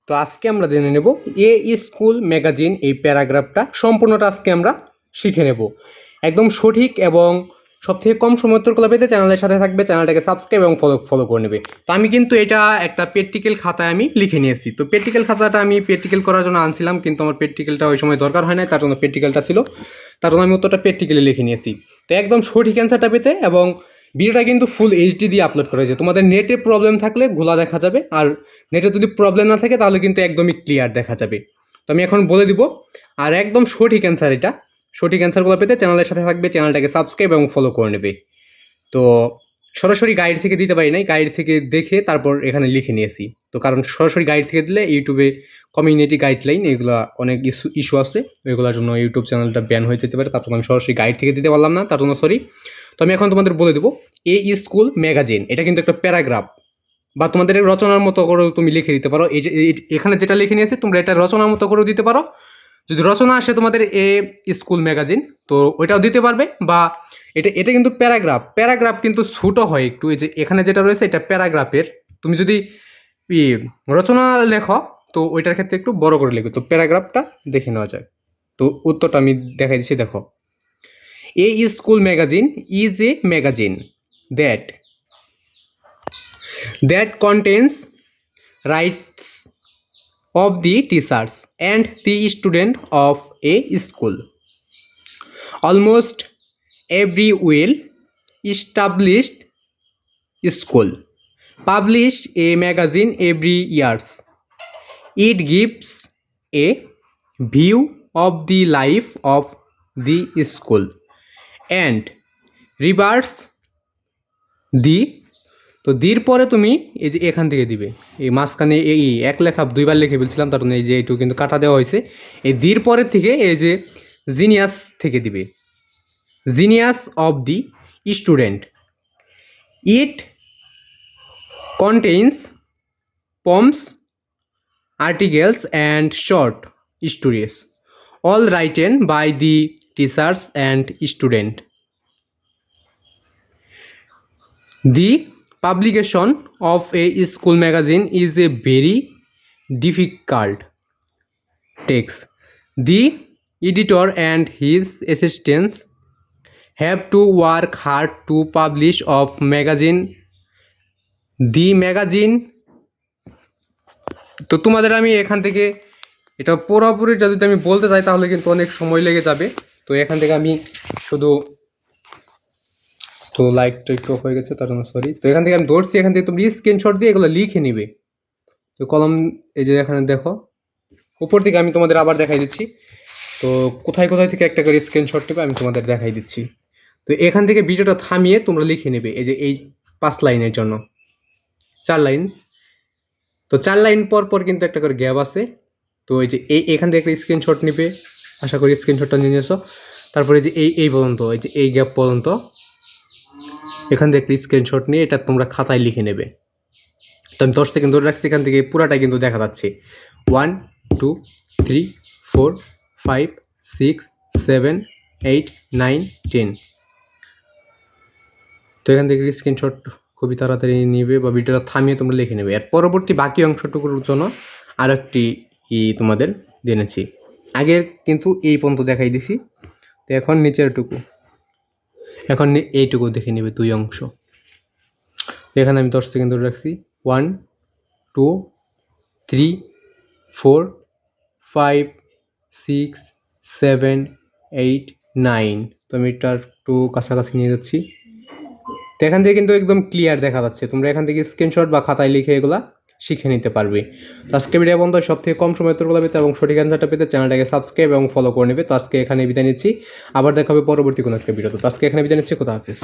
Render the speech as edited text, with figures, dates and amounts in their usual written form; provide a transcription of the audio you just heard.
তো আজকে আমরা জেনে নেব এ স্কুল ম্যাগাজিন এই প্যারাগ্রাফটা সম্পূর্ণটা আজকে আমরা শিখে নেব একদম সঠিক এবং সবথেকে কম সময় উত্তরগুলো পেতে চ্যানেলের সাথে থাকবে, চ্যানেলটাকে সাবস্ক্রাইব এবং ফলো করে নেবে। তো আমি কিন্তু এটা একটা প্র্যাকটিক্যাল খাতায় আমি লিখে নিয়েছি। তো প্র্যাকটিক্যাল খাতাটা আমি প্র্যাকটিক্যাল করার জন্য আনছিলাম, কিন্তু আমার প্র্যাকটিক্যালটা ওই সময় দরকার হয় না, তার জন্য প্র্যাকটিক্যালটা ছিল, তার জন্য আমি উত্তরটা প্র্যাকটিক্যালি লিখে নিয়েছি। তো একদম সঠিক অ্যান্সারটা পেতে এবং ভিডিওটা কিন্তু ফুল এইচডি দিয়ে আপলোড করা হয়েছে। তোমাদের নেটে প্রবলেম থাকলে ঘোলা দেখা যাবে, আর নেটে যদি প্রবলেম না থাকে তাহলে কিন্তু একদমই ক্লিয়ার দেখা যাবে। তো আমি এখন বলে দিব, আর একদম সঠিক অ্যান্সার এটা। সঠিক অ্যান্সারগুলো পেতে চ্যানেলের সাথে থাকবে, চ্যানেলটাকে সাবস্ক্রাইব এবং ফলো করে নেবে। তো সরাসরি গাইড থেকে দিতে পারি নাই, গাইড থেকে দেখে তারপর এখানে লিখে নিয়েছি। তো কারণ সরাসরি গাইড থেকে দিলে ইউটিউবে কমিউনিটি গাইডলাইন এগুলো অনেক ইস্যু আছে, এগুলোর জন্য ইউটিউব চ্যানেলটা ব্যান হয়ে যেতে পারে, তারপর আমি সরাসরি গাইড থেকে দিতে পারলাম না, তার জন্য সরি। তো আমি এখন তোমাদের বলে দেবো এ স্কুল ম্যাগাজিন এটা কিন্তু একটা প্যারাগ্রাফ, বা তোমাদের রচনার মতো করেও তুমি লিখে দিতে পারো। এই যে এখানে যেটা লিখে নিয়েছি তোমরা এটা রচনার মতো করেও দিতে পারো। যদি রচনা আসে তোমাদের এ স্কুল ম্যাগাজিন তো ওইটাও দিতে পারবে, বা এটা কিন্তু প্যারাগ্রাফ কিন্তু ছোটো হয় একটু। এই যে এখানে যেটা রয়েছে এটা প্যারাগ্রাফের, তুমি যদি রচনা লেখো তো ওইটার ক্ষেত্রে একটু বড় করে লিখো। তো প্যারাগ্রাফটা দেখে নেওয়া যায়। তো উত্তরটা আমি দেখাই দিচ্ছি, দেখো। A school magazine is a magazine that contains rights of the teachers and the student of a school. Almost every well-established school publish a magazine every year. It gives a view of the life of the school and rivers দি। তো দির পরে তুমি এই যে এখান থেকে দিবে, এই মাঝখানে এই এক লেখা দুইবার লিখে ফেলছিলাম, তার জন্য এই যে এইটু কিন্তু কাটা দেওয়া হয়েছে। এই দির পরের থেকে এই যে জিনিয়াস থেকে দিবে, genius of the student. It contains poems, articles and short stories all written by the teachers and student. The publication of a school magazine is a very difficult task. The editor and his assistants have to work hard to publish of magazine. The magazine, তো তোমাদের আমি এখান থেকে এটা পুরোপুরিটা যদি আমি বলতে চাই তাহলে কিন্তু অনেক সময় লেগে যাবে। তো এখান থেকে আমি শুধু, তো লাইকটা একটু হয়ে গেছে তার জন্য সরি। তো এখান থেকে আমি ধরছি, এখান থেকে তুমি স্ক্রিনশট দিয়ে এগুলো লিখে নিবে। তো কলম এই যে এখানে দেখো উপর থেকে আমি তোমাদের আবার দেখাই দিচ্ছি। তো কোথায় কোথায় থেকে একটা করে স্ক্রিনশট নেবে আমি তোমাদের দেখাই দিচ্ছি। তো এখান থেকে ভিডিওটা থামিয়ে তোমরা লিখে নেবে, এই যে এই 5 লাইনের জন্য 4 লাইন। তো 4 লাইন পর পর কিন্তু একটা করে গ্যাপ আছে। তো এই যে এখান থেকে একটা স্ক্রিনশট নেবে, আশা করি স্ক্রিনশটটা নিয়ে নিয়েছো। তারপরে যে এই পর্যন্ত, এই যে এই গ্যাপ পর্যন্ত এখান থেকে একটা স্ক্রিনশট নিয়ে এটা তোমরা খাতায় লিখে নেবে। তো আমি 10 সেকেন্ড ধরে রাখছি, এখান থেকে পুরাটাই কিন্তু দেখা যাচ্ছে 1 2 3 4 5 6 7 8 9 10। তো এখান থেকে স্ক্রিনশট খুবই তাড়াতাড়ি নেবে বা ভিডিওটা থামিয়ে তোমরা লিখে নেবে। আর পরবর্তী বাকি অংশটুকুর জন্য আর একটি তোমাদের জেনেছি, আগের কিন্তু এই পর্যন্ত দেখাই দিছি। তো এখন নিচেরটুকু, এখন এইটুকু দেখে নেবে 2 অংশ। এখানে আমি 10 সেকেন্ড ধরে রাখছি 1 2 3 4 5 6 7 8 9। তো আমি এটা একটু কাছাকাছি নিয়ে যাচ্ছি। তো এখান থেকে কিন্তু একদম ক্লিয়ার দেখা যাচ্ছে, তোমরা এখান থেকে স্ক্রিনশট বা খাতায় লিখে এগুলা শিখে নিতে পারবে। তো আজকে ভিডিও বন্ধ, সব থেকে কম সময় উত্তরগুলো পেতে এবং সঠিক অ্যান্সারটা পেতে চ্যানেলটাকে সাবস্ক্রাইব এবং ফলো করে নেবে। তো আজকে এখানে বিদায় নিচ্ছি, আবার দেখা হবে পরবর্তী কোনো একটা ভিডিও। তো আজকে এখানে বিদায় নিচ্ছি, খোদা হাফেজ।